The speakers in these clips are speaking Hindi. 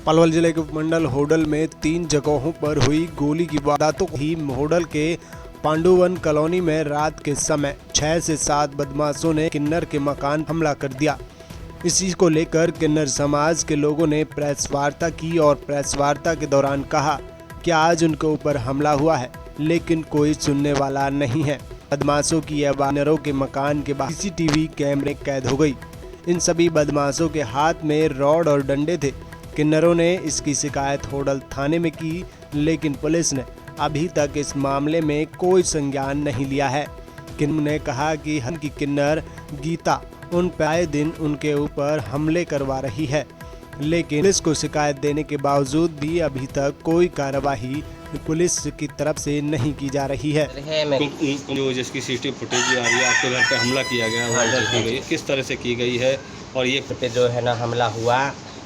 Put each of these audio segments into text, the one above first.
पलवल जिले के उपमंडल होडल में 3 जगहों पर हुई गोली की वारदातों ही होडल के पांडुवन कॉलोनी में रात के समय 6 से 7 बदमाशों ने किन्नर के मकान हमला कर दिया। इसी को लेकर किन्नर समाज के लोगों ने प्रेस वार्ता की और प्रेस वार्ता के दौरान कहा कि आज उनके ऊपर हमला हुआ है, लेकिन कोई सुनने वाला नहीं है। बदमाशों की यह किन्नरों के मकान के बाहर सीसीटीवी कैमरे कैद हो गई। इन सभी बदमाशों के हाथ में रॉड और डंडे थे। किन्नरों ने इसकी शिकायत होडल थाने में की, लेकिन पुलिस ने अभी तक इस मामले में कोई संज्ञान नहीं लिया है। किन्नर ने कहा कि की किन्नर गीता उन पे आए दिन उनके ऊपर हमले करवा रही है, लेकिन पुलिस को शिकायत देने के बावजूद भी अभी तक कोई कार्रवाई पुलिस की तरफ से नहीं की जा रही है। जो जिसकी सीसीटीवी फुटेज आ रही है, आपके घर पे हमला किया गया, वारदात की गई, किस तरह से की गई है? और ये पे जो है ना हमला हुआ,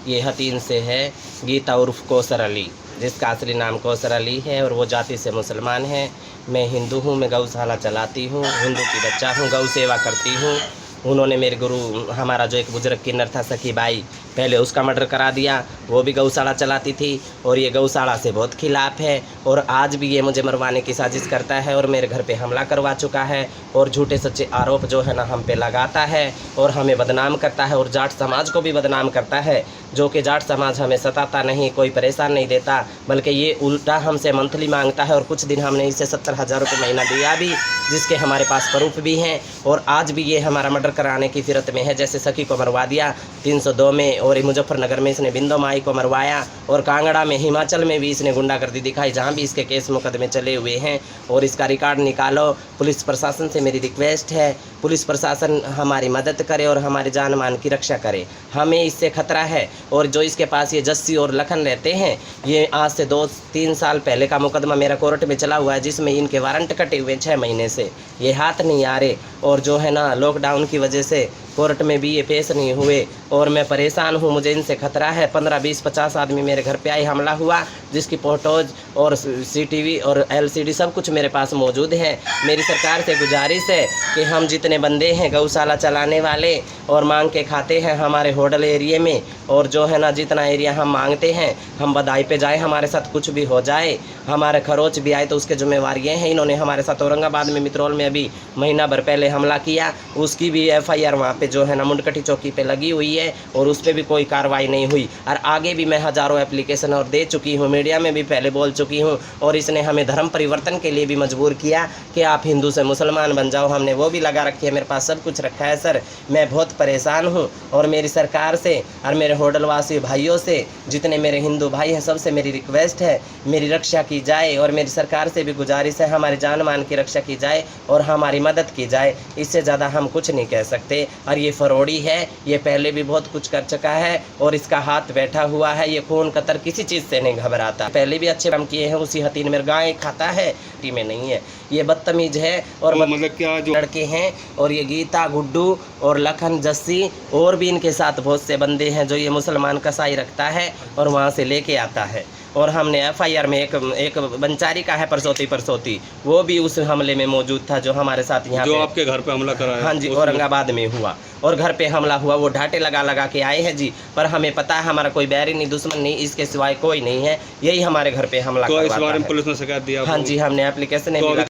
ये हतीन से है, गीता उर्फ कौसर अली, जिसका असली नाम कौसर अली है और वो जाति से मुसलमान है। मैं हिंदू हूँ, मैं गौशाला चलाती हूँ, हिंदू की बच्चा हूँ, गौ सेवा करती हूँ। उन्होंने मेरे गुरु, हमारा जो एक बुजुर्ग किन्नर था सखी बाई, पहले उसका मर्डर करा दिया। वो भी गौशाला चलाती थी और ये गौशाला से बहुत खिलाफ है और आज भी ये मुझे मरवाने की साजिश करता है और मेरे घर पे हमला करवा चुका है और झूठे सच्चे आरोप जो है ना हम पे लगाता है और हमें बदनाम करता है और जाट समाज को भी बदनाम करता है। जो कि जाट समाज हमें सताता नहीं, कोई परेशान नहीं देता, बल्कि ये उल्टा हमसे मंथली मांगता है और कुछ दिन हमने इसे 70,000 रुपये महीना दिया भी, जिसके हमारे पास प्रूफ भी हैं। और आज भी ये हमारा मर्डर कराने की फिरत में है। जैसे सखी को मरवा दिया 302 में और मुजफ्फरनगर में इसने बिंदो माई को मरवाया और कांगड़ा में, हिमाचल में भी इसने गुंडागर्दी दिखाई, जहाँ भी इसके केस मुकदमे चले हुए हैं। और इसका रिकॉर्ड निकालो। पुलिस प्रशासन से मेरी रिक्वेस्ट है, पुलिस प्रशासन हमारी मदद करे और हमारे जान मान की रक्षा करे। हमें इससे खतरा है। और जो इसके पास ये जस्सी और लखन रहते हैं, ये आज से 2-3 साल पहले का मुकदमा मेरा कोर्ट में चला हुआ है, जिसमें इनके वारंट कटे हुए 6 महीने से ये हाथ नहीं आ रहे। और जो है ना लॉकडाउन की वजह से कोर्ट में भी ये पेश नहीं हुए और मैं परेशान हूँ। मुझे इनसे खतरा है। 15, 20, 50 आदमी मेरे घर पे आए, हमला हुआ, जिसकी फोटोज और सीसीटीवी और एलसीडी सब कुछ मेरे पास मौजूद है। मेरी सरकार से गुजारिश है कि हम जितने बंदे हैं गौशाला चलाने वाले और मांग के खाते हैं हमारे होडल एरिए में, और जो है ना जितना एरिया हम मांगते हैं, हम बधाई पे जाए, हमारे साथ कुछ भी हो जाए, हमारे खरोच भी आए तो उसके जिम्मेवार ये हैं। इन्होंने हमारे साथ औरंगाबाद में मित्रोल में अभी महीना भर पहले हमला किया, उसकी भी FIR वहाँ पे जो है ना मुंडकटी चौकी पे लगी हुई है और उस पर भी कोई कार्रवाई नहीं हुई। और आगे भी मैं हज़ारों एप्लीकेशन और दे चुकी हूँ, मीडिया में भी पहले बोल चुकी हूँ। और इसने हमें धर्म परिवर्तन के लिए भी मजबूर किया कि आप हिंदू से मुसलमान बन जाओ। हमने वो भी लगा रखी है, मेरे पास सब कुछ रखा है। सर मैं बहुत परेशान हूँ और मेरी सरकार से और मेरे होडलवासी भाइयों से, जितने मेरे हिंदू भाई हैं, सबसे मेरी रिक्वेस्ट है, मेरी रक्षा की जाए और मेरी सरकार से भी गुजारिश है हमारी जान मान की रक्षा की जाए और हमारी मदद की जाए। इससे ज़्यादा हम कुछ नहीं कह सकते। और ये फरोड़ी है, ये पहले भी बहुत कुछ कर चुका है और इसका हाथ बैठा हुआ है। ये खून कतर किसी चीज़ से नहीं घबराता। पहले भी अच्छे काम किए हैं। उसी हतीन में गाय खाता है, टी में नहीं है। ये बदतमीज है और मतलब क्या जो लड़के हैं। और ये गीता, गुड्डू और लखन, जस्सी और भी इनके साथ बहुत से बंदे हैं जो ये मुसलमान कसाई रखता है और वहाँ से लेके आता है। और हमने FIR में एक बंचारी का है, परसौती, वो भी उस हमले में मौजूद था जो हमारे साथ यहाँ जो आपके घर पे हमला कराया। हाँ जी, औरंगाबाद में हुआ और घर पे हमला हुआ। वो ढाटे लगा के आए हैं जी, पर हमें पता है हमारा कोई बैरी नहीं, दुश्मन नहीं, इसके सिवाय कोई नहीं है। यही हमारे घर पे हमला तो इस बारे में पुलिस ने शिकायत दिया? हाँ जी, हमने एप्लीकेशन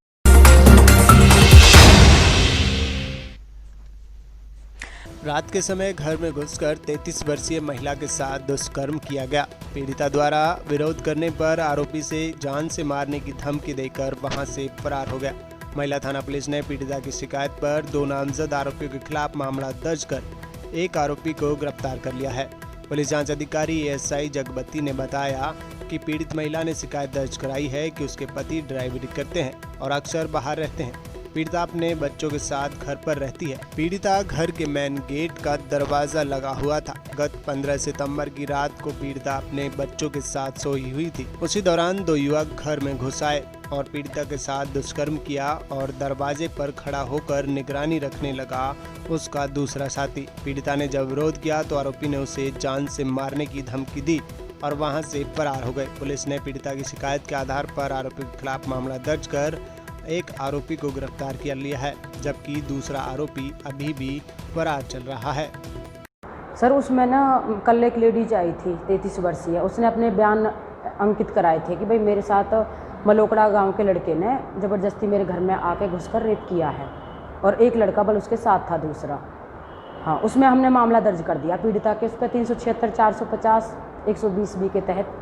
रात के समय घर में घुसकर 33 वर्षीय महिला के साथ दुष्कर्म किया गया। पीड़िता द्वारा विरोध करने पर आरोपी से जान से मारने की धमकी देकर वहां से फरार हो गया। महिला थाना पुलिस ने पीड़िता की शिकायत पर 2 नामजद आरोपियों के खिलाफ मामला दर्ज कर एक आरोपी को गिरफ्तार कर लिया है। पुलिस जांच अधिकारी SI जगबत्ती ने बताया कि पीड़ित महिला ने शिकायत दर्ज कराई है कि उसके पति ड्राइवरी करते हैं और अक्सर बाहर रहते हैं। पीड़िता अपने बच्चों के साथ घर पर रहती है। पीड़िता घर के मेन गेट का दरवाजा लगा हुआ था। गत 15 सितंबर की रात को पीड़िता अपने बच्चों के साथ सोई हुई थी। उसी दौरान 2 युवक घर में घुस आए और पीड़िता के साथ दुष्कर्म किया और दरवाजे पर खड़ा होकर निगरानी रखने लगा उसका दूसरा साथी। पीड़िता ने जब विरोध किया तो आरोपी ने उसे जान से मारने की धमकी दी और वहां से फरार हो गए। पुलिस ने पीड़िता की शिकायत के आधार पर आरोपी के खिलाफ मामला दर्ज कर एक आरोपी को गिरफ्तार कर लिया है, जबकि दूसरा आरोपी अभी भी फरार चल रहा है। सर उसमें ना कल एक लेडीज आई थी 33 वर्षीय, उसने अपने बयान अंकित कराए थे कि भाई मेरे साथ मलोकड़ा गांव के लड़के ने ज़बरदस्ती मेरे घर में आके घुसकर रेप किया है और एक लड़का बल उसके साथ था दूसरा। हाँ, उसमें हमने मामला दर्ज कर दिया पीड़िता के उस पर 376, 450, 120B के तहत।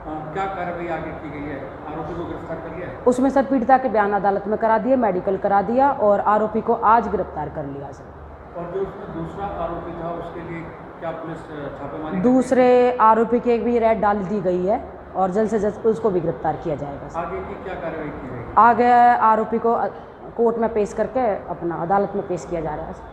क्या कार्रवाई आगे की गई है? आरोपी को गिरफ्तार कर लिया है? उसमें सर पीड़िता के बयान अदालत में करा दिए, मेडिकल करा दिया और आरोपी को आज गिरफ्तार कर लिया सर। और जो उसमें दूसरा आरोपी था उसके लिए क्या पुलिस छापेमारी? दूसरे आरोपी की भी रेड डाल दी गई है और जल्द से जल्द उसको भी गिरफ्तार किया जाएगा सर। आगे की क्या कार्रवाई की जाएगी? आगे आरोपी को कोर्ट में पेश करके अपना अदालत में पेश किया जा रहा है सर।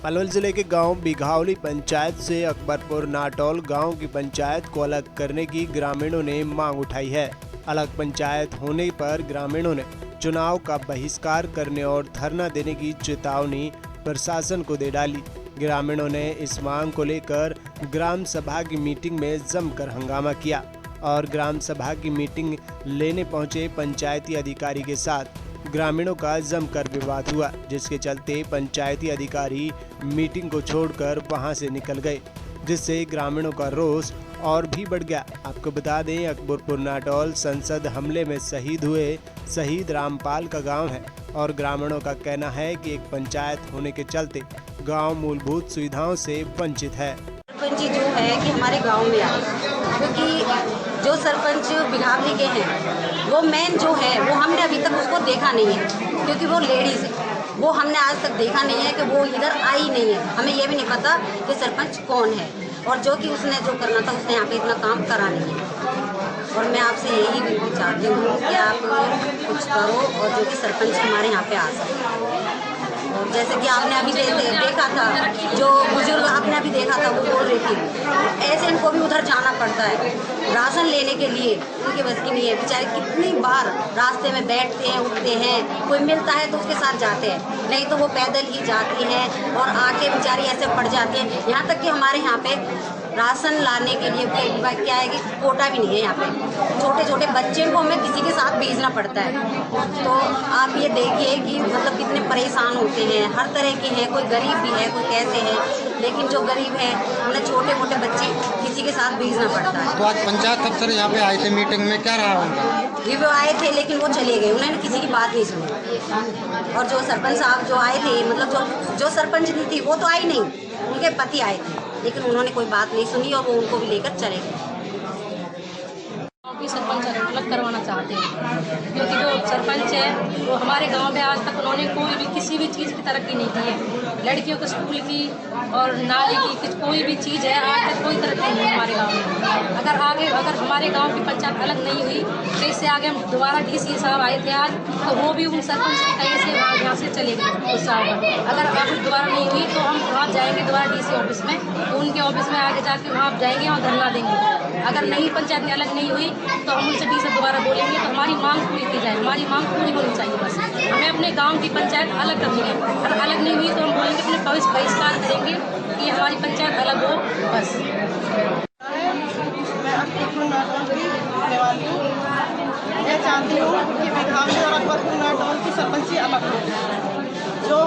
पलवल जिले के गांव बिघावली पंचायत से अकबरपुर नाटौल गांव की पंचायत को अलग करने की ग्रामीणों ने मांग उठाई है। अलग पंचायत होने पर ग्रामीणों ने चुनाव का बहिष्कार करने और धरना देने की चेतावनी प्रशासन को दे डाली। ग्रामीणों ने इस मांग को लेकर ग्राम सभा की मीटिंग में जमकर हंगामा किया और ग्राम सभा की मीटिंग लेने पहुंचे पंचायती अधिकारी के साथ ग्रामीणों का जमकर विवाद हुआ, जिसके चलते पंचायती अधिकारी मीटिंग को छोड़कर वहां से निकल गए, जिससे ग्रामीणों का रोष और भी बढ़ गया। आपको बता दें, अकबरपुर नाटौल संसद हमले में शहीद हुए शहीद रामपाल का गांव है और ग्रामीणों का कहना है कि एक पंचायत होने के चलते गांव मूलभूत सुविधाओं से वंचित है। सरपंच जो है कि हमारे गांव में आए, क्योंकि जो सरपंच बिघावली के हैं वो मेन जो है वो हमने अभी तक उसको देखा नहीं है, क्योंकि वो लेडीज़ है। वो हमने आज तक देखा नहीं है कि वो इधर आई नहीं है। हमें ये भी नहीं पता कि सरपंच कौन है और जो कि उसने जो करना था उसने यहाँ पे इतना काम करा नहीं है। और मैं आपसे यही भी चाहती हूँ कि आप कुछ करो और जो कि सरपंच हमारे यहाँ पे आ सके। और जैसे कि आपने अभी देखा था, जो बुजुर्ग आपने अभी देखा था वो बोल रही थी, ऐसे इनको भी उधर जाना पड़ता है राशन लेने के लिए, उनकी बस की नहीं है। बेचारे कितनी बार रास्ते में बैठते हैं, उठते हैं, कोई मिलता है तो उसके साथ जाते हैं, नहीं तो वो पैदल ही जाती हैं और आके बेचारी ऐसे पड़ जाती हैं। यहाँ तक कि हमारे यहाँ पे राशन लाने के लिए क्या है कि कोटा भी नहीं है यहाँ पे। छोटे छोटे बच्चे को हमें किसी के साथ भेजना पड़ता है। तो आप ये देखिए कि मतलब कितने परेशान होते हैं, हर तरह के हैं, कोई गरीब भी है, कोई कैसे है, लेकिन जो गरीब है उन्हें छोटे मोटे बच्चे किसी के साथ भेजना पड़ता है। तो आज पंचायत अफसर यहाँ पे आए थे मीटिंग में, क्या रहा उनका? वो आए थे लेकिन वो चले गए, उन्होंने किसी की बात नहीं सुनी। और जो सरपंच साहब जो आए थे, मतलब जो सरपंच नहीं थी वो तो आई नहीं, उनके पति आए थे, लेकिन उन्होंने कोई बात नहीं सुनी और वो उनको भी लेकर चले गए। सरपंच अलग करवाना चाहते हैं, क्योंकि जो सरपंच है वो हमारे गांव में आज तक उन्होंने कोई भी किसी भी चीज़ की तरक्की नहीं की है। लड़कियों को स्कूल की और नाली की कोई भी चीज़ है आज तक कोई तरक्की नहीं है हमारे गांव में। अगर हमारे गांव की पंचायत अलग नहीं हुई तो इससे आगे हम दोबारा डीसी साहब आए थे आज, तो वो भी उन सरपंच की कहीं से यहाँ से चले गए उस साहब। अगर दोबारा नहीं हुई तो हम वहाँ जाएंगे दोबारा डीसी ऑफिस में, तो उनके ऑफिस में आगे जाके वहाँ जाएंगे और धरना देंगे। अगर नहीं पंचायत में अलग नहीं हुई तो हम उनसे डीसी दोबारा बोलेंगे तो हमारी मांग पूरी की जाए। हमारी मांग पूरी होनी चाहिए। बस हमें अपने गांव की पंचायत अलग करनी है। अगर अलग नहीं हुई तो हम बोलेंगे, अपने भविष्य बहिष्कार करेंगे कि हमारी पंचायत अलग हो। बस मैं अकबरपुर नाटौल की रहने वाली हूँ। मैं चाहती हूँ कि बिघावली और अकबरपुर नाटौल की सरपंची अलग हो। जो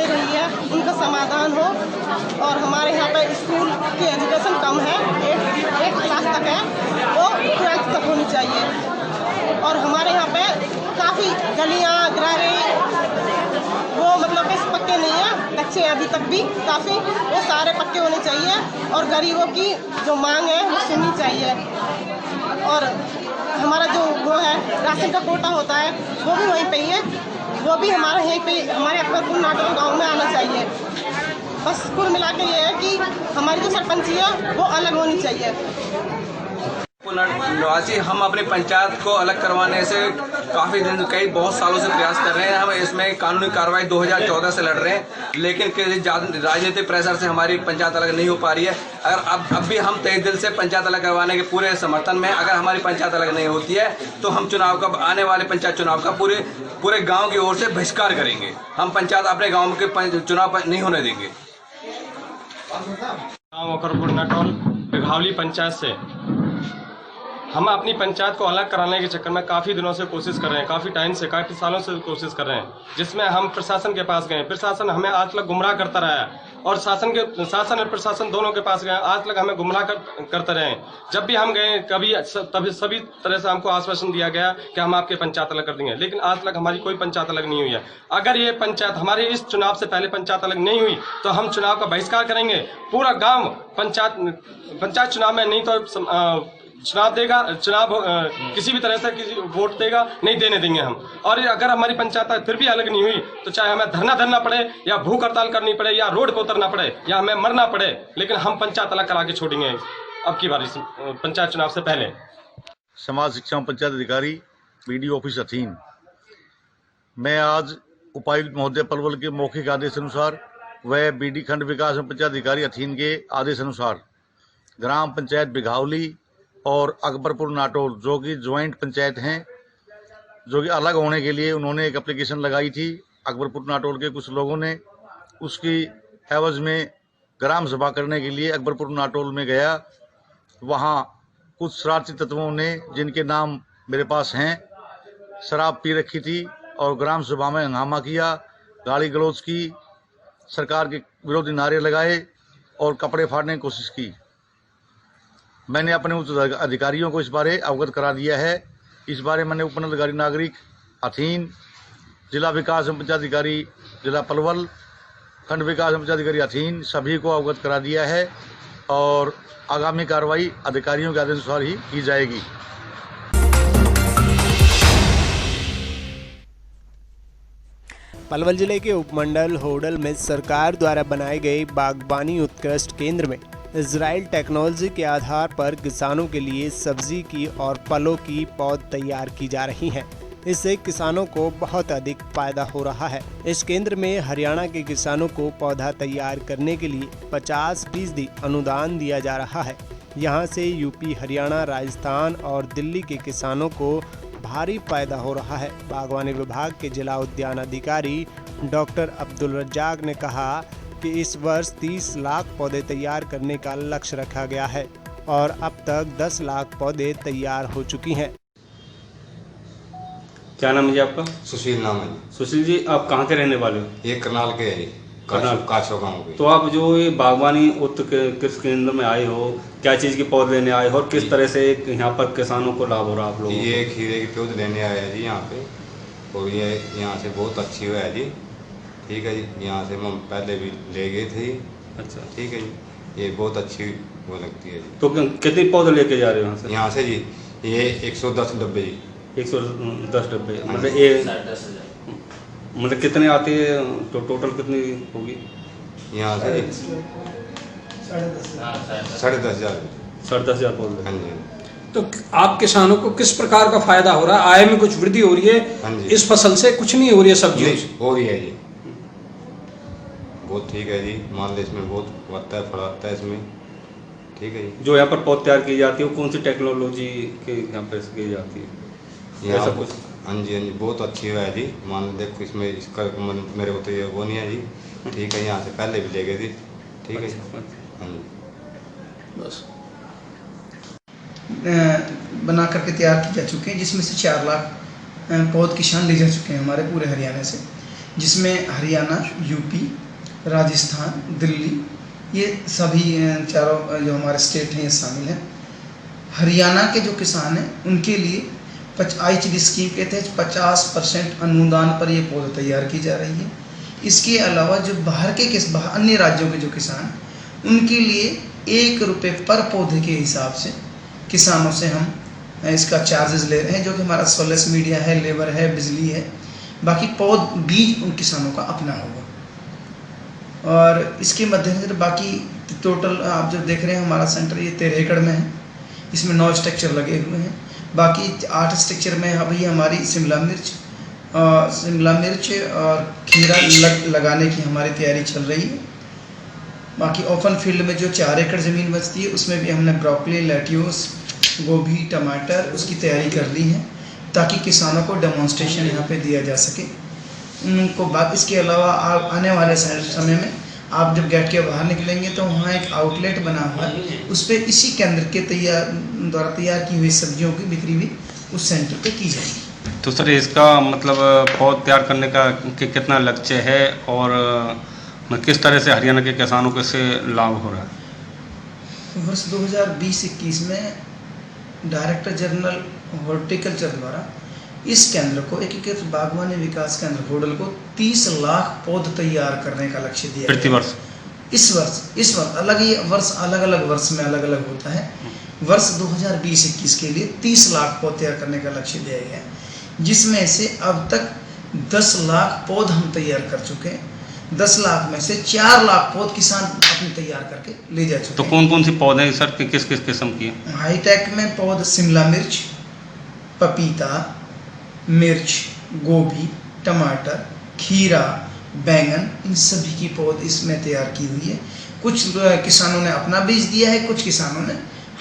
दे रही है उनका समाधान हो। और हमारे यहाँ पे स्कूल की एजुकेशन कम है, 8 क्लास तक है, वो 12th तक होनी चाहिए। और हमारे यहाँ पे काफ़ी गलियाँ गरारे वो मतलब कि पक्के नहीं है, कच्चे अभी तक भी काफ़ी, वो सारे पक्के होने चाहिए। और गरीबों की जो मांग है वो सुननी चाहिए। और हमारा जो वो है राशन का कोटा होता है वो भी वहीं पे ही है, वो भी हमारे यहीं पे हमारे अकबरपुर नाटोल गांव में आना चाहिए। बस कुल मिला के ये है कि हमारी जो सरपंची है वो अलग होनी चाहिए। निवासी हम अपनी पंचायत को अलग करवाने से काफ़ी दिन बहुत सालों से प्रयास कर रहे हैं। हम इसमें कानूनी कार्रवाई 2014 से लड़ रहे हैं, लेकिन राजनीतिक प्रेशर से हमारी पंचायत अलग नहीं हो पा रही है। अगर अब भी हम तहे दिल से पंचायत अलग करवाने के पूरे समर्थन में, अगर हमारी पंचायत अलग नहीं होती है तो हम चुनाव का, आने वाले पंचायत चुनाव का पूरे गाँव की ओर से बहिष्कार करेंगे। हम पंचायत अपने गाँव के चुनाव नहीं होने देंगे। अकबरपुर नाटोल बिघावली पंचायत से हम अपनी पंचायत को अलग कराने के चक्कर में काफ़ी दिनों से कोशिश कर रहे हैं, काफ़ी टाइम से, काफ़ी सालों से कोशिश कर रहे हैं, जिसमें हम प्रशासन के पास गए। प्रशासन हमें आज तक गुमराह करता रहा है और शासन और प्रशासन दोनों के पास गए, आज तक हमें गुमराह करते रहे। जब भी हम गए तभी सभी तरह से हमको आश्वासन दिया गया कि हम आपके पंचायत अलग कर देंगे, लेकिन आज तक हमारी कोई पंचायत अलग नहीं हुई है। अगर ये पंचायत हमारे इस चुनाव से पहले पंचायत अलग नहीं हुई तो हम चुनाव का बहिष्कार करेंगे। पूरा गाँव पंचायत चुनाव में नहीं तो चुनाव देगा, किसी भी तरह से किसी वोट देगा, नहीं देने देंगे हम। और अगर हमारी पंचायत फिर भी अलग नहीं हुई तो चाहे हमें धरना पड़े या भूख हड़ताल करनी पड़े या रोड पर उतरना पड़े या हमें मरना पड़े, लेकिन हम पंचायत अलग करा के छोड़ेंगे अब की बार पंचायत चुनाव से पहले। समाज शिक्षा पंचायत अधिकारी BDO ऑफिस अथीन। मैं आज उपायुक्त महोदय पलवल के मौखिक आदेश अनुसार व BD खंड विकास पंचायत अधिकारी अथीन के आदेश अनुसार ग्राम पंचायत बिघावली और अकबरपुर नाटोल जो कि ज्वाइंट पंचायत हैं, जो कि अलग होने के लिए उन्होंने एक एप्लीकेशन लगाई थी अकबरपुर नाटोल के कुछ लोगों ने। उसकी एवज में ग्राम सभा करने के लिए अकबरपुर नाटोल में गया। वहाँ कुछ शरारती तत्वों ने, जिनके नाम मेरे पास हैं, शराब पी रखी थी और ग्राम सभा में हंगामा किया, गाली गलौज की, सरकार के विरोधी नारे लगाए और कपड़े फाड़ने की कोशिश की। मैंने अपने उच्च अधिकारियों को इस बारे अवगत करा दिया है। इस बारे मैंने उपनलाधिकारी नागरिक अथीन, जिला विकास एवं पंचायत अधिकारी जिला पलवल, खंड विकास एवं पंचायत अधिकारी अथीन सभी को अवगत करा दिया है और आगामी कार्रवाई अधिकारियों के आदेशानुसार ही की जाएगी। पलवल जिले के उपमंडल होडल में सरकार द्वारा बनाए गए बागबानी उत्कृष्ट केंद्र में इजराइल टेक्नोलॉजी के आधार पर किसानों के लिए सब्जी की और फलों की पौध तैयार की जा रही हैं। इससे किसानों को बहुत अधिक फायदा हो रहा है। इस केंद्र में हरियाणा के किसानों को पौधा तैयार करने के लिए 50% अनुदान दिया जा रहा है। यहां से यूपी, हरियाणा, राजस्थान और दिल्ली के किसानों को भारी फायदा हो रहा है। बागवानी विभाग के जिला उद्यान अधिकारी डॉक्टर अब्दुल रज्जाक ने कहा कि इस वर्ष 30 लाख पौधे तैयार करने का लक्ष्य रखा गया है और अब तक 10 लाख पौधे तैयार हो चुकी हैं। क्या नाम है जी आपका? सुशील नाम है। सुशील जी, आप कहाँ के रहने वाले हो? ये करनाल के है, काछो गाँव के। तो आप जो ये बागवानी कृषि केंद्र में आए हो, क्या चीज़ की पौध लेने आए हो और किस तरह से यहाँ पर किसानों को लाभ हो रहा है आप लोगों को? ये खीरे की पौध लेने आए हैं जी यहाँ पे, और ये यहाँ से बहुत अच्छी हुआ है जी। ठीक है जी, यहाँ से हम पहले भी ले गए थे। अच्छा, ठीक है जी, ये बहुत अच्छी वो लगती है जी। तो कितने पौधे लेके जा रहे हो यहाँ से जी? ये 110 डब्बे जी। 110 डब्बे, मतलब ये मतलब कितने आती है तो टोटल कितनी होगी यहाँ से? 10,500 10,500 पौधे। हाँ जी। तो आप किसानों को किस प्रकार का फायदा हो रहा है? आय में कुछ वृद्धि हो रही है? हाँ जी। इस फसल से कुछ नहीं हो रही है? सब्जियों से हो रही है जी, बहुत ठीक है जी। मान लो इसमें बहुत आता है, फल आता है इसमें। ठीक है जी। जो यहाँ पर पौध तैयार की जाती है वो कौन सी टेक्नोलॉजी के यहाँ पर की जाती है? यहाँ कुछ हाँ जी, बहुत अच्छी है जी। मान देखो इसमें इसका मेरे को तो ये वो नहीं है जी। ठीक है, यहाँ से पहले भी ले गए थी। ठीक है हाँ जी। बस बना करके तैयार की जा चुके हैं, जिसमें से 4 लाख पौध किसान ले जा चुके हैं हमारे पूरे हरियाणा से। जिसमें हरियाणा, यूपी, राजस्थान, दिल्ली, ये सभी चारों जो हमारे स्टेट हैं ये शामिल हैं। हरियाणा के जो किसान हैं उनके लिए IHD स्कीम के तहत 50% अनुदान पर ये पौधे तैयार की जा रही है। इसके अलावा जो बाहर के अन्य राज्यों के जो किसान, उनके लिए 1 रुपये पर पौधे के हिसाब से किसानों से हम इसका चार्जेस ले रहे हैं, जो कि हमारा सोलस मीडिया है, लेबर है, बिजली है, बाकी बीज उन किसानों का अपना होगा। और इसके मद्देनजर बाकी टोटल आप जो देख रहे हैं हमारा सेंटर ये 13 एकड़ में है, इसमें 9 स्ट्रक्चर लगे हुए हैं। बाकी 8 स्ट्रक्चर में अभी हमारी शिमला मिर्च और खीरा लगाने की हमारी तैयारी चल रही है। बाकी ओपन फील्ड में जो 4 एकड़ ज़मीन बचती है उसमें भी हमने ब्रोकली, लेट्यूस, गोभी, टमाटर उसकी तैयारी कर ली है, ताकि किसानों को डेमोन्स्ट्रेशन यहाँ पे दिया जा सके उनको। बात इसके अलावा आने वाले समय में आप जब गेट के बाहर निकलेंगे तो वहाँ एक आउटलेट बना हुआ है, उस पर इसी केंद्र के द्वारा तैयार की हुई सब्जियों की बिक्री भी उस सेंटर पे की जाएगी। तो सर इसका मतलब पौध तैयार करने का कितना लक्ष्य है और किस तरह से हरियाणा के किसानों को इससे लाभ हो रहा है? वर्ष 2020-21 में डायरेक्टर जनरल हॉर्टिकल्चर द्वारा इस केंद्र को एकीकृत बागवानी विकास केंद्र होडल को 30 लाख पौध तैयार करने का लक्ष्य दिया प्रति वर्ष। इस वर्ष अलग अलग वर्ष में अलग अलग होता है। वर्ष 2020-21 के लिए 30 लाख पौध तैयार करने का लक्ष्य दिया गया है, जिसमें से अब तक 10 लाख पौध हम तैयार कर चुके हैं। 10 लाख में से 4 लाख पौध किसान अपने तैयार करके ले जा चुके। तो कौन कौन सी पौधे हैं सर, किस किस किस्म की है? हाईटेक में पौध शिमला मिर्च, पपीता, मिर्च, गोभी, टमाटर, खीरा, बैंगन, इन सभी की पौध इसमें तैयार की हुई है। कुछ किसानों ने अपना बीज दिया है, कुछ किसानों ने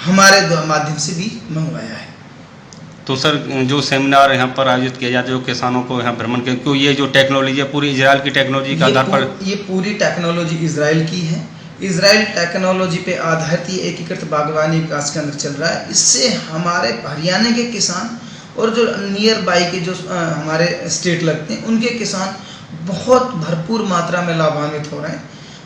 हमारे माध्यम से बीज मंगवाया है। तो सर जो सेमिनार यहाँ पर आयोजित किया जाता है जो किसानों को यहाँ भ्रमण के, क्यों ये जो टेक्नोलॉजी है पूरी इजराइल की टेक्नोलॉजी के आधार पर? ये पूरी टेक्नोलॉजी इजराइल की है। इजराइल टेक्नोलॉजी पे आधारित ये एकीकृत बागवानी विकास केंद्र चल रहा है। इससे हमारे हरियाणा के किसान और जो नियर बाई के जो हमारे स्टेट लगते हैं उनके किसान बहुत भरपूर मात्रा में लाभान्वित हो रहे हैं।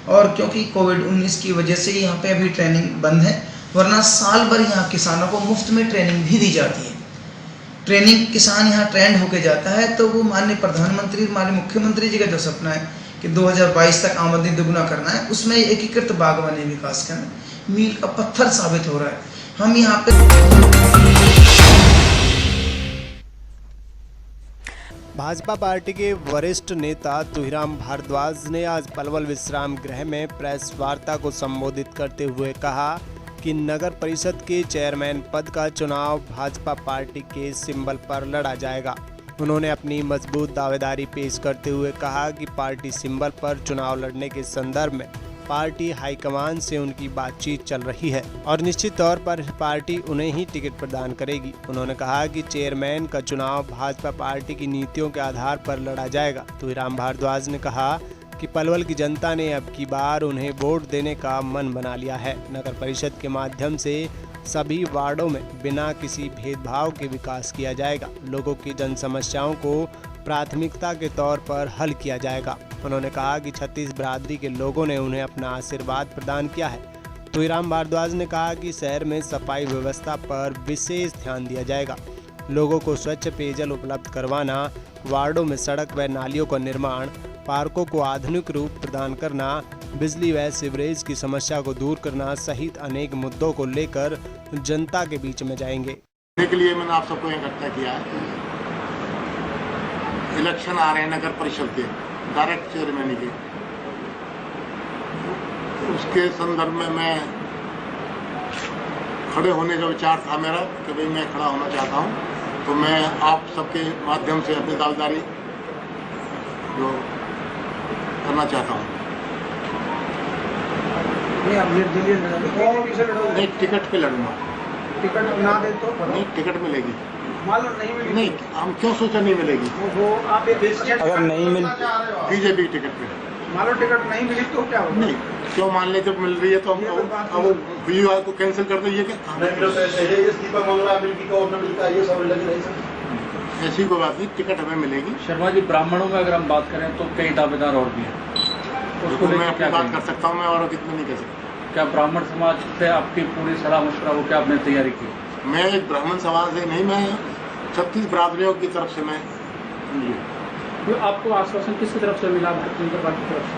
और क्योंकि कोविड-19 की वजह से यहाँ पे अभी ट्रेनिंग बंद है, वरना साल भर यहाँ किसानों को मुफ्त में ट्रेनिंग भी दी जाती है। ट्रेनिंग किसान यहाँ ट्रेंड होके जाता है तो वो माननीय प्रधानमंत्री, माननीय मुख्यमंत्री जी का जो सपना है कि 2022 तक आमदनी दुगुना करना है, उसमें एकीकृत बागवानी विकास केंद्र मील का पत्थर साबित हो रहा है। हम यहाँ पे भाजपा पार्टी के वरिष्ठ नेता तुहिराम भारद्वाज ने आज पलवल विश्राम गृह में प्रेस वार्ता को संबोधित करते हुए कहा कि नगर परिषद के चेयरमैन पद का चुनाव भाजपा पार्टी के सिंबल पर लड़ा जाएगा। उन्होंने अपनी मजबूत दावेदारी पेश करते हुए कहा कि पार्टी सिंबल पर चुनाव लड़ने के संदर्भ में पार्टी हाईकमान से उनकी बातचीत चल रही है और निश्चित तौर पर पार्टी उन्हें ही टिकट प्रदान करेगी। उन्होंने कहा कि चेयरमैन का चुनाव भाजपा पार्टी की नीतियों के आधार पर लड़ा जाएगा। तुहिराम भारद्वाज ने कहा कि पलवल की जनता ने अब की बार उन्हें वोट देने का मन बना लिया है। नगर परिषद के माध्यम से सभी वार्डों में बिना किसी भेदभाव के विकास किया जाएगा। लोगों की जन समस्याओं को प्राथमिकता के तौर पर हल किया जाएगा। उन्होंने कहा कि 36 बिरादरी के लोगों ने उन्हें अपना आशीर्वाद प्रदान किया है। तुहिराम भारद्वाज ने कहा कि शहर में सफाई व्यवस्था पर विशेष ध्यान दिया जाएगा। लोगों को स्वच्छ पेयजल उपलब्ध करवाना, वार्डों में सड़क व नालियों का निर्माण, पार्कों को आधुनिक रूप प्रदान करना, बिजली व सीवरेज की समस्या को दूर करना सहित अनेक मुद्दों को लेकर जनता के बीच में जाएंगे। के लिए मैंने आप सबको इकट्ठा किया है। इलेक्शन आ रहे हैं नगर परिषद के डायरेक्ट चेयरमैन के, उसके संदर्भ में मैं खड़े होने का विचार था मेरा कि भाई मैं खड़ा होना चाहता हूं, तो मैं आप सबके माध्यम से अपनी दावेदारी जो करना चाहता हूं। नहीं, टिकट पे लड़ूंगा। टिकट ना दे तो नहीं, टिकट मिलेगी। मालूम नहीं मिलेगी। नहीं, हम क्यों सोचा नहीं मिलेगी? वो आप अगर नहीं मिल बीजेपी टिकट पे मालूम टिकट नहीं मिली तो क्या होगा? नहीं, क्यों मान ले जब मिल रही है तो हम वीआई को कैंसिल कर देंगे क्या? ऐसी कोई बात नहीं, टिकट हमें मिलेगी। शर्मा जी, ब्राह्मणों में अगर हम बात करें तो कई दावेदार और भी हैं, उसको मैं लेकर अपनी क्या बात कहेंगे? कर सकता हूँ, मैं और कितना नहीं कह सकता। क्या ब्राह्मण समाज से आपकी पूरी सलाह मशवरा वो क्या आपने तैयारी की? मैं एक ब्राह्मण समाज से नहीं, मैं 36 बरादरियों की तरफ से मैं तो आपको आश्वासन किसकी तरफ से मिला, भारतीय जनता पार्टी की तरफ से?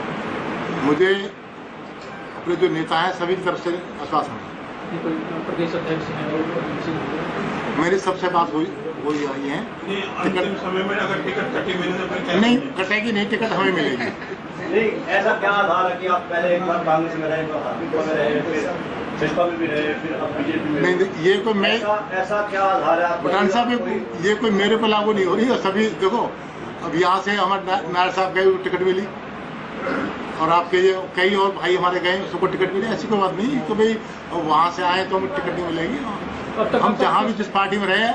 मुझे अपने जो नेता हैं सभी की तरफ से आश्वासन है। ये कोई प्रदेश अध्यक्ष हैं और किसी को? मेरी सबसे बात हुई आई है। टिकट समय में अगर टिकट कटेगी नहीं, कटेगी नहीं, टिकट हमें मिलेगी। नहीं, ऐसा क्या आधार है कि आप पहले एक बार कांग्रेस में रहे, तो भाजपा में रहे, फिर भाजपा में भी रहे, फिर अब बीजेपी में? नहीं, ये कोई मैं ऐसा क्या आधार है? प्रधान साहब, ये कोई मेरे पर लागू नहीं हो रही है। सभी देखो, अब यहाँ से हमारे नायर साहब गए, टिकट मिली, और आपके ये कई और भाई हमारे गए, सबको टिकट मिली। ऐसी कोई बात नहीं कि भाई वहाँ से आए तो हमें टिकट नहीं मिलेगी। हम जहाँ भी जिस पार्टी में रहे,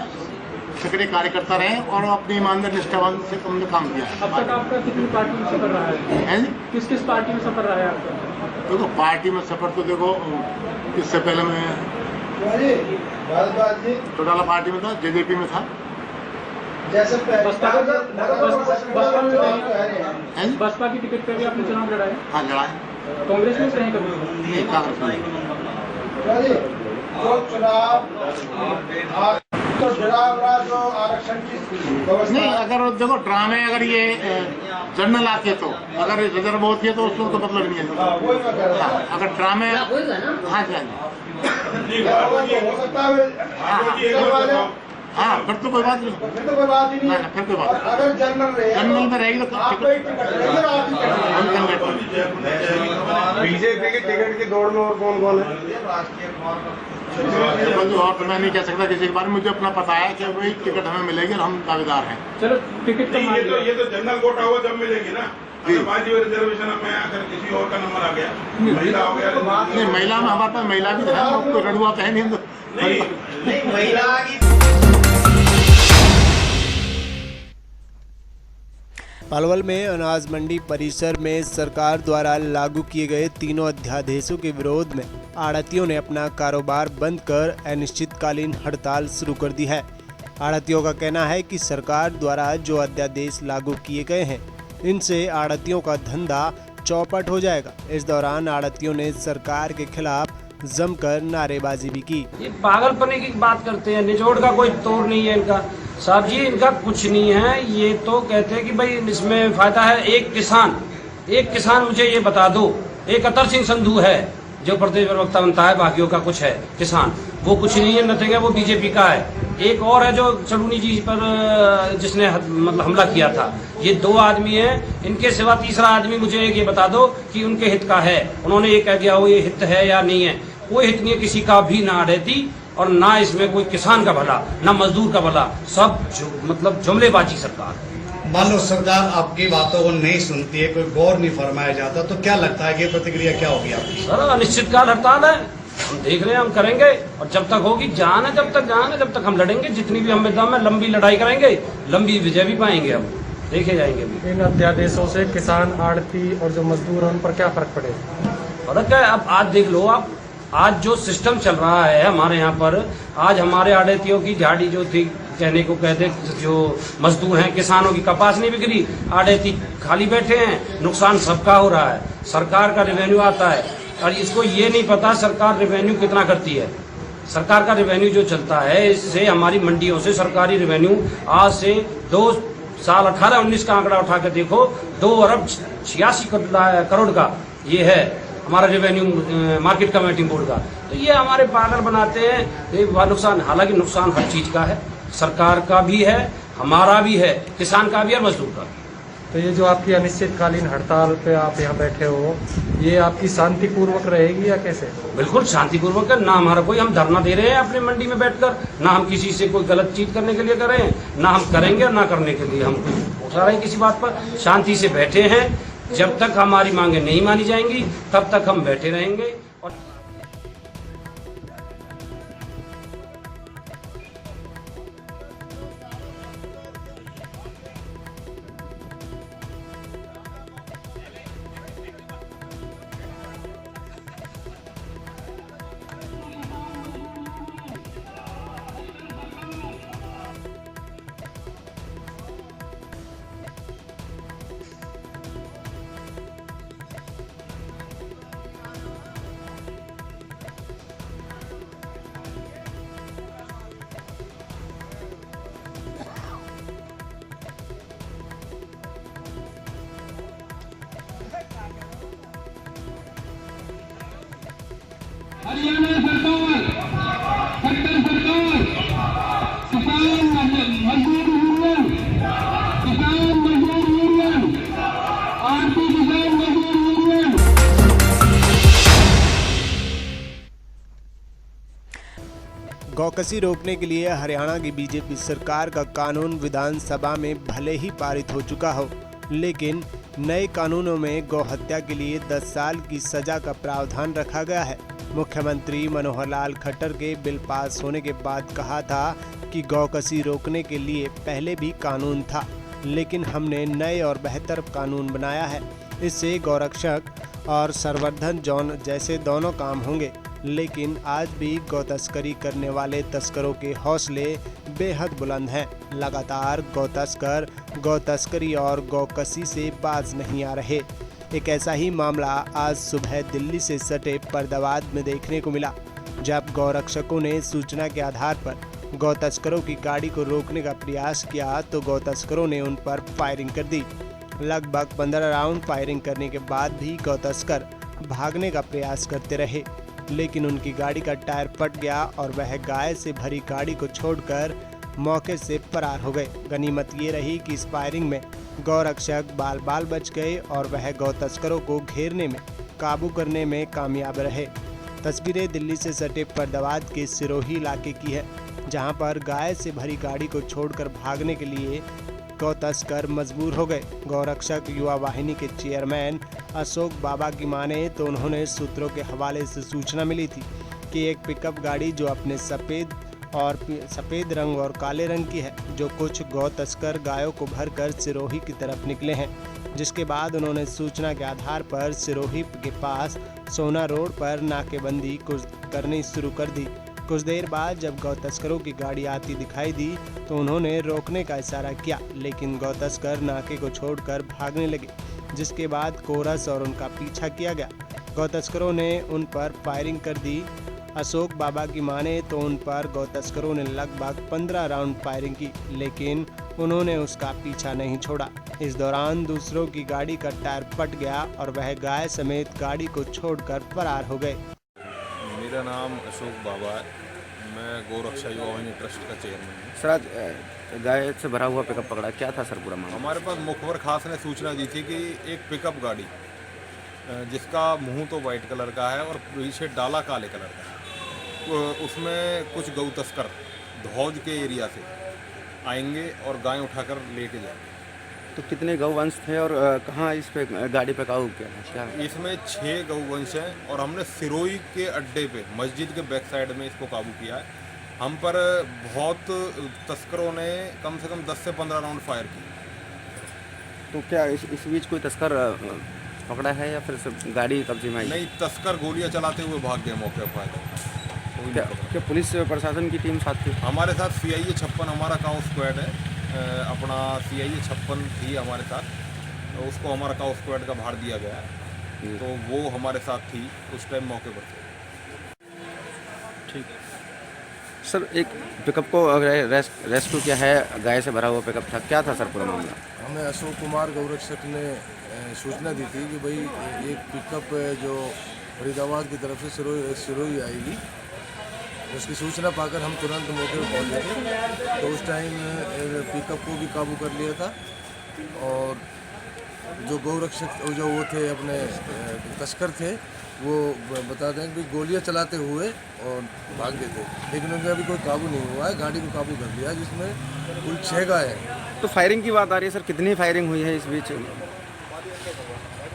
सक्रिय कार्यकर्ता रहे और अपनी ईमानदार निष्ठावान से हमने काम किया है। अब तक आपका कितनी पार्टी में सफर रहा है? किस किस पार्टी में सफर रहा है आपका? देखो, पार्टी में सफर तो देखो, इससे पहले मैं चौटाला पार्टी में था, जेजेपी में था। बसपा की टिकट पे भी आपने चुनाव लड़ा है? हाँ, लड़ा है। कांग्रेस में रहे कभी? नहीं, कांग्रेस में नहीं। अगर देखो ड्रामे, अगर ये जनरल आते तो, अगर रिजर्व होती है तो उसमें तो मतलब नहीं है। अगर ड्रामे, हाँ जी, हाँ, फिर तो कोई बात नहीं, फिर कोई बात नहीं। अगर जनरल में रहेगी तो बीजेपी के टिकट की दौड़ में और कौन कौन है? और तो मैं नहीं कह सकता किसी के बारे में। मुझे अपना पता है कि वही टिकट हमें मिलेगी और हम दावेदार हैं। चलो, टिकट ये तो जनरल कोटा हुआ जब मिलेगी ना। रिजर्वेशन में अगर किसी और का नंबर आ गया, महिला हो गया, नहीं, महिला में हमारे पास महिला भी है, कोई रड़ुआ तो है नहीं। पलवल में अनाज मंडी परिसर में सरकार द्वारा लागू किए गए तीनों अध्यादेशों के विरोध में आढ़तियों ने अपना कारोबार बंद कर अनिश्चितकालीन हड़ताल शुरू कर दी है। आढ़तियों का कहना है कि सरकार द्वारा जो अध्यादेश लागू किए गए हैं, इनसे आढ़तियों का धंधा चौपट हो जाएगा। इस दौरान आढ़तियों ने सरकार के खिलाफ जमकर नारेबाजी भी की। ये पागलपने की बात करते हैं, निचोड़ का कोई तोड़ नहीं है इनका। साहब जी, इनका कुछ नहीं है। ये तो कहते हैं कि भाई इसमें फायदा है। एक किसान मुझे ये बता दो, एक अतर सिंह संधू है जो प्रदेश प्रवक्ता बनता है, बाकियों का कुछ है किसान, वो कुछ नहीं है, नथिंग है, वो बीजेपी का है। एक और है जो चलूनी जी पर जिसने मतलब हमला किया था। ये दो आदमी हैं, इनके सिवा तीसरा आदमी मुझे एक ये बता दो कि उनके हित का है। उन्होंने ये कह दिया हो ये हित है या नहीं है। कोई हित नहीं है किसी का भी, ना रहती और ना इसमें कोई किसान का भला, ना मजदूर का भला, सब मतलब जुमलेबाजी सरकार। मान लो सरकार आपकी बातों को नहीं सुनती है, कोई गौर नहीं फरमाया जाता, तो क्या लगता है कि प्रतिक्रिया क्या होगी आपकी? सर, अनिश्चितकाल हड़ताल है, हम देख रहे हैं, हम करेंगे और जब तक होगी जान है, जब तक हम लड़ेंगे। जितनी भी हमें दम है, लंबी लड़ाई करेंगे, लंबी विजय भी पाएंगे, हम देखे जाएंगे। इन अध्यादेशों से किसान, आड़ती और जो मजदूर हैं उन पर क्या फर्क पड़ेगा? फर्क है, अब आज देख लो आप, आज जो सिस्टम चल रहा है हमारे यहाँ पर, आज हमारे आड़तियों की झाड़ी जो थी, कहने को कहते जो मजदूर हैं, किसानों की कपास नहीं बिक्री, आड़ती खाली बैठे हैं, नुकसान सबका हो रहा है। सरकार का रेवेन्यू आता है और इसको ये नहीं पता सरकार रेवेन्यू कितना करती है। सरकार का रेवेन्यू जो चलता है, इससे हमारी मंडियों से सरकारी रेवेन्यू आज से 2 साल 18-19 का आंकड़ा उठा के देखो, 2 अरब 86 करोड़ का ये है हमारा रेवेन्यू मार्केट कमेटी बोर्ड का। तो ये हमारे पागल बनाते हैं, ये नुकसान, हालांकि नुकसान हर चीज़ का है, सरकार का भी है, हमारा भी है, किसान का भी है, मजदूर का भी। तो ये जो आपकी अनिश्चितकालीन हड़ताल पे आप यहाँ बैठे हो, ये आपकी शांतिपूर्वक रहेगी या कैसे? बिल्कुल शांतिपूर्वक है। ना हमारा कोई, हम धरना दे रहे हैं अपनी मंडी में बैठकर, ना हम किसी से कोई गलत चीज करने के लिए कर रहे हैं, ना हम करेंगे और ना करने के लिए हम उठा रहे हैं किसी बात पर। शांति से बैठे हैं, जब तक हमारी मांगे नहीं मानी जाएंगी तब तक हम बैठे रहेंगे। और हरियाणा सरकार, सेंटर सरकार, किसान मजदूर यूनियन, किसान मजदूर यूनियन, आरती किसान मजदूर यूनियन। गौकसी रोकने के लिए हरियाणा की बीजेपी सरकार का कानून विधानसभा में भले ही पारित हो चुका हो, लेकिन नए कानूनों में गौ हत्या के लिए 10 साल की सजा का प्रावधान रखा गया है। मुख्यमंत्री मनोहर लाल खट्टर के बिल पास होने के बाद कहा था कि गौकसी रोकने के लिए पहले भी कानून था, लेकिन हमने नए और बेहतर कानून बनाया है। इससे गौरक्षक और संवर्धन जौन जैसे दोनों काम होंगे। लेकिन आज भी गौ तस्करी करने वाले तस्करों के हौसले बेहद बुलंद हैं। लगातार गौ तस्कर गौ तस्करी और गौकसी से बाज नहीं आ रहे। एक ऐसा ही मामला आज सुबह दिल्ली से सटे फरीदाबाद में देखने को मिला, जब गौरक्षकों ने सूचना के आधार पर गौ तस्करों की गाड़ी को रोकने का प्रयास किया तो गौ तस्करों ने उन पर फायरिंग कर दी। लगभग 15 राउंड फायरिंग करने के बाद भी गौ तस्कर भागने का प्रयास करते रहे, लेकिन उनकी गाड़ी का टायर फट गया और वह गाय से भरी गाड़ी को छोड़कर मौके से फरार हो गए। गनीमत ये रही कि इस फायरिंग में गौरक्षक बाल बाल बच गए और वह गौ तस्करों को घेरने में काबू करने में कामयाब रहे। तस्वीरें दिल्ली से सटे फरीदाबाद के सिरोही इलाके की है, जहां पर गाय से भरी गाड़ी को छोड़कर भागने के लिए गौ तस्कर मजबूर हो गए। गौरक्षक युवा वाहिनी के चेयरमैन अशोक बाबा की माने तो उन्होंने सूत्रों के हवाले से सूचना मिली थी कि एक पिकअप गाड़ी जो अपने सफ़ेद रंग और काले रंग की है, जो कुछ गौ तस्कर गायों को भरकर सिरोही की तरफ निकले हैं। जिसके बाद उन्होंने सूचना के आधार पर सिरोही के पास सोना रोड पर नाकेबंदी करनी शुरू कर दी। कुछ देर बाद जब गौ तस्करों की गाड़ी आती दिखाई दी तो उन्होंने रोकने का इशारा किया, लेकिन गौ तस्कर नाके को छोड़कर भागने लगे, जिसके बाद कोरस और उनका पीछा किया गया। गौ तस्करों ने उन पर फायरिंग कर दी। अशोक बाबा की माने तो उन पर गौ तस्करों ने लगभग 15 राउंड फायरिंग की, लेकिन उन्होंने उसका पीछा नहीं छोड़ा। इस दौरान दूसरों की गाड़ी का टायर फट गया और वह गाय समेत गाड़ी को छोड़कर फरार हो गए। मेरा नाम अशोक बाबा है, मैं गौरक्षा युवा वाहिनी ट्रस्ट का चेयरमैन हूँ। सर, आज गाय से भरा हुआ पिकअप पकड़ा, क्या था सर पूरा मामला? हमारे पास मुखबर खास ने सूचना दी थी कि एक पिकअप गाड़ी जिसका मुंह तो वाइट कलर का है और पीछे डाला काले कलर का है, उसमें कुछ गौ तस्कर धौज के एरिया से आएंगे और गाय उठाकर लेके जाएंगे। तो कितने गौवंश थे और कहाँ इस पे गाड़ी पे काबू किया क्या? इसमें 6 गौवंश हैं और हमने सिरोही के अड्डे पे मस्जिद के बैक साइड में इसको काबू किया है। हम पर बहुत तस्करों ने कम से कम 10 से 15 राउंड फायर किए। तो क्या इस बीच कोई तस्कर पकड़ा है या फिर सब गाड़ी कब्जे में आई? नहीं, तस्कर गोलियां चलाते हुए भाग गए मौके पर। क्या पुलिस प्रशासन की टीम साथ थी? हमारे साथ CIA 56 हमारा काउ स्क्वाड है, अपना CIA 56 थी हमारे साथ, तो उसको हमारा काउ स्क्वाड का भार दिया गया है, तो वो हमारे साथ थी उस टाइम मौके पर थे। ठीक सर, एक पिकअप को रेस्क्यू किया है, गाय से भरा हुआ पिकअप था, क्या था सर पूरा मामला? हमें अशोक कुमार गौरक्षक ने सूचना दी थी कि भाई एक पिकअप जो फरीदाबाद की तरफ से सिरोही आएगी। उसकी सूचना पाकर हम तुरंत मौके पर पहुँचे थे, तो उस टाइम पिकअप को भी काबू कर लिया था और जो गौरक्षक जो वो थे अपने तस्कर थे वो बता दें कि गोलियां चलाते हुए और भाग गए थे, लेकिन उनका अभी कोई काबू नहीं हुआ है। गाड़ी को काबू कर लिया जिसमें कुल 6 गाय हैं। तो फायरिंग की बात आ रही है सर, कितनी फायरिंग हुई है इस बीच?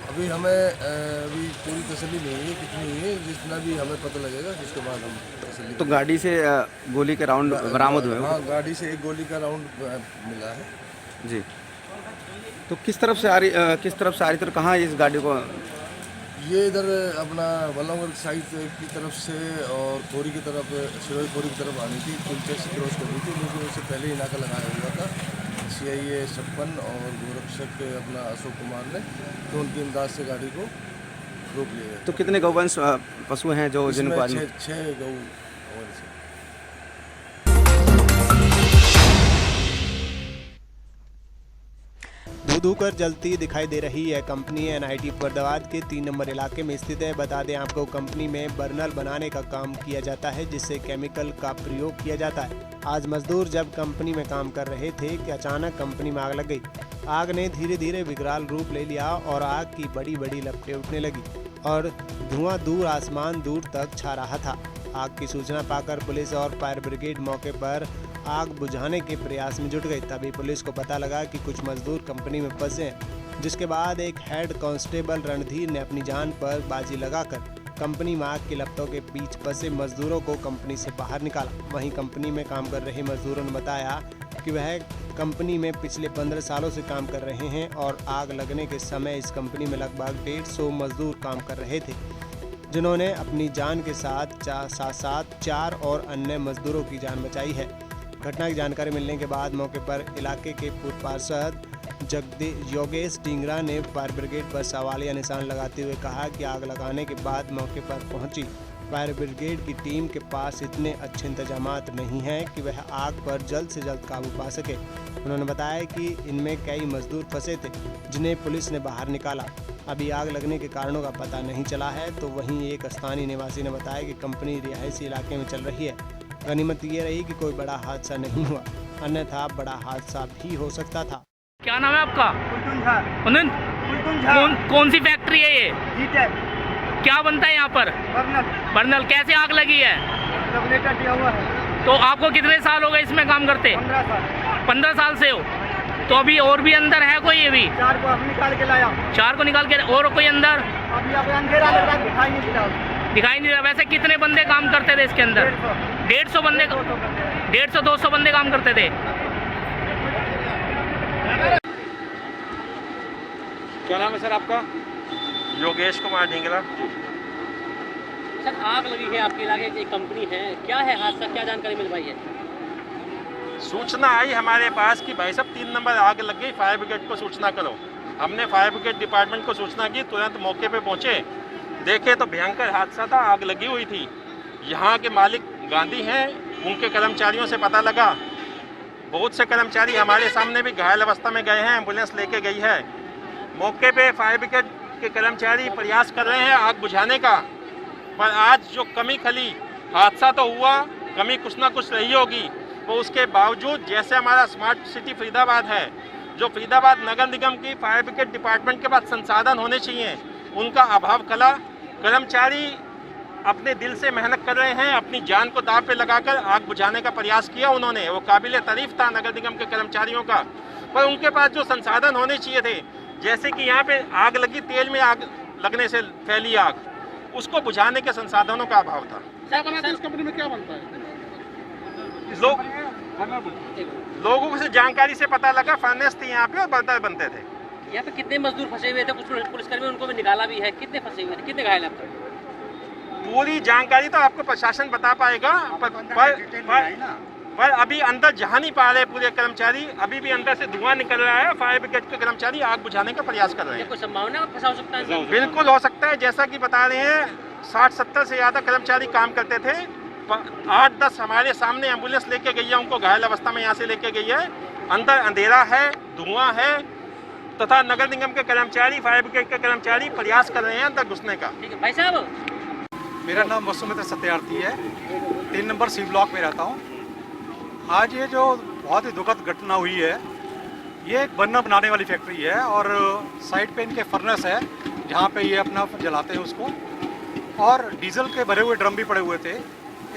अभी हमें अभी पूरी तसल्ली नहीं हुई कितनी हुई है, जितना भी हमें पता लगेगा उसके बाद हम तसल्ली। तो गाड़ी से गोली के राउंड बरामद हुए? हाँ, गाड़ी से एक गोली का राउंड मिला है जी। तो किस तरफ से आ रही तो कहाँ इस गाड़ी को? ये इधर अपना बल्लभगढ़ साइड की तरफ से और खोरी की तरफ, सिरोही खोरी की तरफ आनी थी, पुलचेक से क्रॉस करनी थी, लेकिन उससे पहले ही नाका लगाया हुआ था CIA 56 और गोरक्षक अपना अशोक कुमार ने, तो उनकी इमदाद से गाड़ी को रोक लिया। तो कितने गौवंश पशु हैं जो जिनको आज? 6 गौवंश। धू कर जलती दिखाई दे रही है। कंपनी NIT फरीदाबाद के 3 नंबर इलाके में स्थित है। बता दें आपको, कंपनी में बर्नल बनाने का काम किया जाता है, जिससे केमिकल का प्रयोग किया जाता है। आज मजदूर जब कंपनी में काम कर रहे थे कि अचानक कंपनी में आग लग गई। आग ने धीरे धीरे विकराल रूप ले लिया और आग की बड़ी बड़ी लपटें उठने लगी और धुआं दूर आसमान दूर तक छा रहा था। आग की सूचना पाकर पुलिस और फायर ब्रिगेड मौके पर आग बुझाने के प्रयास में जुट गई। तभी पुलिस को पता लगा कि कुछ मजदूर कंपनी में फंसे हैं, जिसके बाद एक हेड कांस्टेबल रणधीर ने अपनी जान पर बाजी लगाकर कंपनी में आग की लपटों के बीच फंसे मजदूरों को कंपनी से बाहर निकाला। वहीं कंपनी में काम कर रहे मजदूरों ने बताया कि वह कंपनी में पिछले 15 सालों से काम कर रहे हैं और आग लगने के समय इस कंपनी में लगभग 150 मजदूर काम कर रहे थे, जिन्होंने अपनी जान के साथ साथ 4 और अन्य मजदूरों की जान बचाई है। घटना की जानकारी मिलने के बाद मौके पर इलाके के पूर्व पार्षद योगेश टिंगरा ने फायर ब्रिगेड पर सवालिया निशान लगाते हुए कहा कि आग लगाने के बाद मौके पर पहुंची फायर ब्रिगेड की टीम के पास इतने अच्छे इंतजामात नहीं हैं कि वह आग पर जल्द से जल्द काबू पा सके। उन्होंने बताया कि इनमें कई मजदूर फंसे थे, जिन्हें पुलिस ने बाहर निकाला। अभी आग लगने के कारणों का पता नहीं चला है। तो वहीं एक स्थानीय निवासी ने बताया कि कंपनी रिहायशी इलाके में चल रही है। गनीमत ये रही कि कोई बड़ा हादसा नहीं हुआ, अन्यथा बड़ा हादसा भी हो सकता था। क्या नाम है आपका? कौन सी फैक्ट्री है ये? क्या बनता है यहाँ पर? बर्नल। कैसे आग लगी है? हुआ है। तो आपको कितने साल हो गए इसमें काम करते? 15 साल से हो। तो अभी और भी अंदर है कोई? अभी 4 को निकाल के लाया। 4 को निकाल के, और कोई अंदर? अभी अंधेरा लग रहा है, दिखाई नहीं दिखाई नहीं रहा। वैसे कितने बंदे काम करते थे इसके अंदर? 150 बंदे। 150-200 बंदे काम करते थे। क्या नाम है सर आपका? योगेश कुमार ढींगरा। सर आग लगी है आपके इलाके की, एक कंपनी है, क्या है हादसा, क्या जानकारी मिल पाई है? सूचना आई हमारे पास कि भाई साहब 3 नंबर आग लग गई, फायर ब्रिगेड को सूचना करो। हमने फायर ब्रिगेड डिपार्टमेंट को सूचना की, तुरंत मौके पे पहुंचे, देखे तो भयंकर हादसा था, आग लगी हुई थी। यहाँ के मालिक गांधी हैं, उनके कर्मचारियों से पता लगा। बहुत से कर्मचारी हमारे सामने भी घायल अवस्था में गए हैं, एम्बुलेंस लेके गई है। मौके पे फायर ब्रिगेड के कर्मचारी प्रयास कर रहे हैं आग बुझाने का, पर आज जो कमी खली, हादसा तो हुआ, कमी कुछ ना कुछ रही होगी। वो उसके बावजूद जैसे हमारा स्मार्ट सिटी फरीदाबाद है, जो फरीदाबाद नगर निगम की फायर ब्रिगेड डिपार्टमेंट के पास संसाधन होने चाहिए, उनका अभाव कला। कर्मचारी अपने दिल से मेहनत कर रहे हैं, अपनी जान को दांव पे लगाकर आग बुझाने का प्रयास किया उन्होंने। वो काबिल तारीफ था नगर निगम के कर्मचारियों का, पर उनके पास जो संसाधन होने चाहिए थे, जैसे कि यहाँ पे आग लगी, तेल में आग लगने से फैली आग, उसको बुझाने के संसाधनों का अभाव था। इस कंपनी में क्या बनता है? लोगों से जानकारी से पता लगा फर्नेस थी यहाँ पे और बर्नर बनते थे। यहाँ पे कितने मजदूर फंसे हुए थे? कुछ पुलिसकर्मी उनको भी निकाला भी है। कितने फंसे हुए थे, कितने घायल हैं अब तक? पूरी जानकारी तो आपको प्रशासन बता पाएगा, पर अभी अंदर जा नहीं पा रहे पूरे कर्मचारी। अभी भी अंदर से धुआं निकल रहा है। फायर ब्रिगेड के कर्मचारी आग बुझाने का प्रयास कर रहे हैं। कोई संभावना फंसा हो सकता है? बिल्कुल हो सकता है। जैसा कि बता रहे हैं, 60-70 से ज़्यादा कर्मचारी काम करते थे। 8-10 हमारे सामने एम्बुलेंस लेके गई है, उनको घायल अवस्था में यहाँ से लेके गई है। अंदर अंधेरा है, धुआं है, तथा नगर निगम के कर्मचारी, फायर ब्रिगेड के कर्मचारी प्रयास कर रहे हैं अंदर घुसने का। ठीक है भाई साहब। मेरा नाम वसुमित्र सत्यार्थी है, 3 नंबर सी ब्लॉक में रहता हूँ। आज ये जो बहुत ही दुखद घटना हुई है, ये एक बर्नर बनाने वाली फैक्ट्री है और साइड पे इनके फर्नेस है, जहाँ पे ये अपना जलाते हैं उसको। और डीजल के भरे हुए ड्रम भी पड़े हुए थे।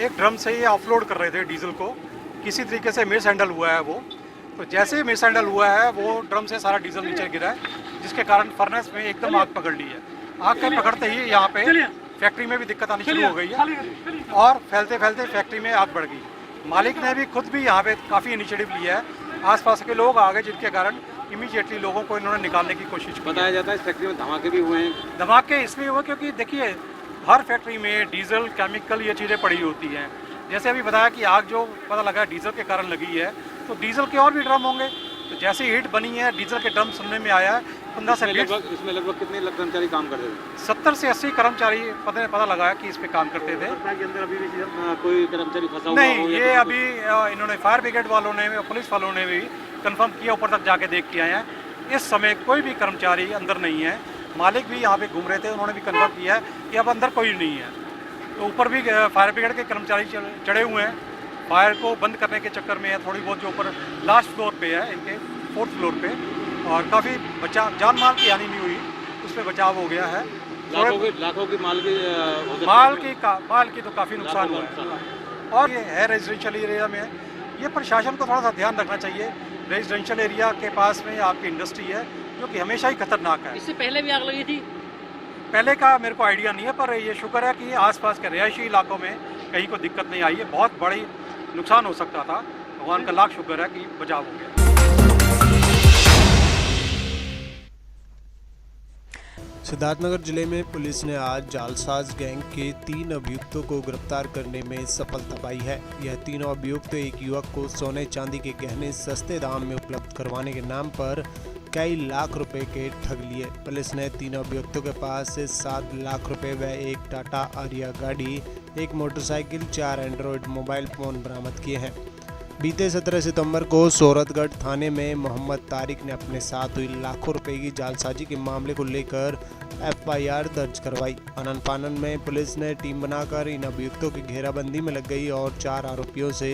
एक ड्रम से ये ऑफलोड कर रहे थे डीजल को, किसी तरीके से मिस हैंडल हुआ है वो। तो जैसे ही मिस हैंडल हुआ है, वो ड्रम से सारा डीजल नीचे गिरा है, जिसके कारण फर्नेस में एकदम आग पकड़ ली है। आग के पकड़ते ही यहाँ पे फैक्ट्री में भी दिक्कत आनी शुरू हो गई है और फैलते फैलते फैक्ट्री में आग बढ़ गई। मालिक ने भी खुद भी यहाँ पे काफ़ी इनिशिएटिव लिया है। आसपास के लोग आ गए, जिनके कारण इमीडिएटली लोगों को इन्होंने निकालने की कोशिश की। बताया जाता है इस फैक्ट्री में धमाके भी हुए हैं। धमाके इसलिए हुए क्योंकि देखिए, हर फैक्ट्री में डीजल, केमिकल, ये चीज़ें पड़ी होती हैं। जैसे अभी बताया कि आग जो पता लगा डीजल के कारण लगी है, तो डीजल के और भी ड्रम होंगे। तो जैसे हीट बनी है, डीजल के ड्रम सुनने में आया है। 15 से 20 इसमें लगभग कितने कर्मचारी काम करते थे? 70 से 80 कर्मचारी पता लगा कि इस पे काम करते थे। के अंदर अभी भी कोई कर्मचारी फंसा हुआ नहीं, ये अभी इन्होंने फायर ब्रिगेड वालों ने, पुलिस वालों ने भी कंफर्म किया, ऊपर तक जाके देख के आए हैं। इस समय कोई भी कर्मचारी अंदर नहीं है। मालिक भी यहाँ पे घूम रहे थे, उन्होंने भी कन्फर्म किया है कि अब अंदर कोई नहीं है। तो ऊपर भी फायर ब्रिगेड के कर्मचारी चढ़े हुए हैं, फायर को बंद करने के चक्कर में है। थोड़ी बहुत जो ऊपर लास्ट फ्लोर पे है, इनके 4th फ्लोर पे, और काफ़ी जान माल की हानि नहीं हुई, उस पर बचाव हो गया है। लाखों की माल की तो काफ़ी नुकसान हुआ है। और ये है रेजिडेंशियल एरिया में, ये प्रशासन को थोड़ा सा ध्यान रखना चाहिए। रेजिडेंशियल एरिया के पास में आपकी इंडस्ट्री है जो कि हमेशा ही खतरनाक है। इससे पहले भी आग लगी थी? पहले का मेरे को आइडिया नहीं है, पर ये शुक्र है कि आसपास के रिहायशी इलाकों में कहीं को दिक्कत नहीं आई है। बहुत बड़ी नुकसान हो सकता था, भगवान का लाख शुक्र है कि बचाव हो गया। सिद्धार्थनगर जिले में पुलिस ने आज जालसाज गैंग के 3 अभियुक्तों को गिरफ्तार करने में सफलता पाई है। यह तीनों अभियुक्त एक युवक को सोने चांदी के गहने सस्ते दाम में उपलब्ध करवाने के नाम पर कई लाख रुपए के ठग लिए। पुलिस ने तीनों अभियुक्तों के पास से 7 लाख रुपए व एक टाटा आरिया गाड़ी, एक मोटरसाइकिल, 4 एंड्रॉयड मोबाइल फोन बरामद किए हैं। बीते 17 सितंबर को सोरतगढ़ थाने में मोहम्मद तारिक ने अपने साथ हुई लाखों रुपए की जालसाजी के मामले को लेकर FIR दर्ज करवाई। आनन फानन में पुलिस ने टीम बनाकर इन अभियुक्तों की घेराबंदी में लग गई और 4 आरोपियों से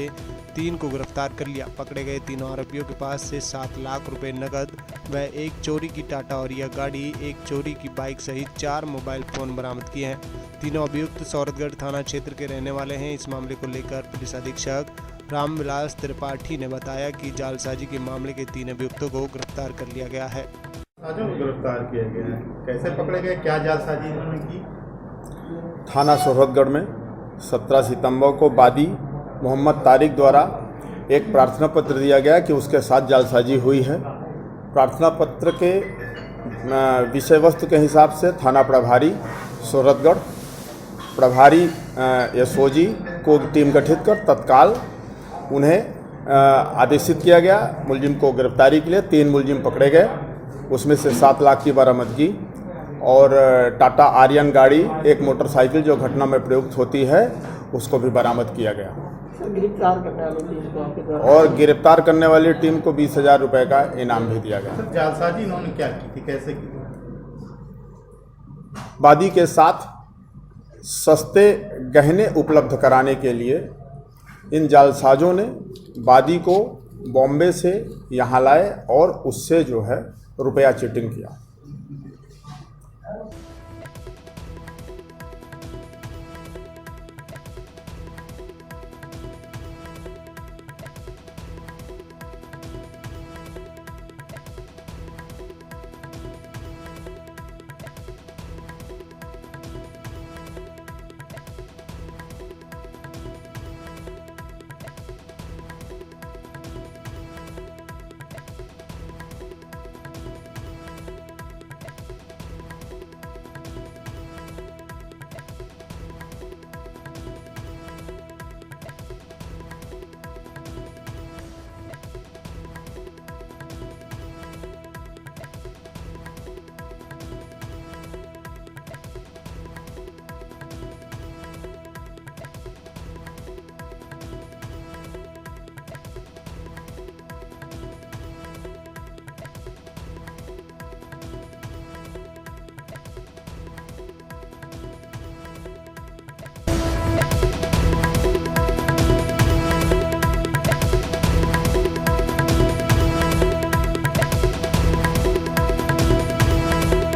3 को गिरफ्तार कर लिया। पकड़े गए तीनों आरोपियों के पास से 7 लाख रुपए नकद व एक चोरी की टाटा आरिया गाड़ी, एक चोरी की बाइक सहित 4 मोबाइल फोन बरामद किए हैं। तीनों अभियुक्त सोरतगढ़ थाना क्षेत्र के रहने वाले हैं। इस मामले को लेकर पुलिस अधीक्षक रामविलास त्रिपाठी ने बताया कि जालसाजी के मामले के 3 अभियुक्तों को गिरफ्तार कर लिया गया है। को गिरफ्तार किया गया है, कैसे पकड़े गए, क्या जालसाजी इन्होंने की? थाना सोरतगढ़ में 17 सितंबर को बादी मोहम्मद तारिक द्वारा एक प्रार्थना पत्र दिया गया कि उसके साथ जालसाजी हुई है। प्रार्थना पत्र के विषय वस्तु के हिसाब से थाना प्रभारी सोरतगढ़, प्रभारी SOG को टीम गठित कर तत्काल उन्हें आदेशित किया गया मुलजिम को गिरफ्तारी के लिए। 3 मुलजिम पकड़े गए, उसमें से 7 लाख की बरामदगी और टाटा आर्यन गाड़ी, एक मोटरसाइकिल जो घटना में प्रयुक्त होती है, उसको भी बरामद किया गया। और गिरफ्तार करने वाली टीम को 20,000 रुपये का इनाम भी दिया गया। जालसाजी इन्होंने क्या की थी, कैसे की? वादी के साथ सस्ते गहने उपलब्ध कराने के लिए इन जालसाजों ने वादी को बॉम्बे से यहाँ लाए और उससे जो है रुपया चीटिंग किया।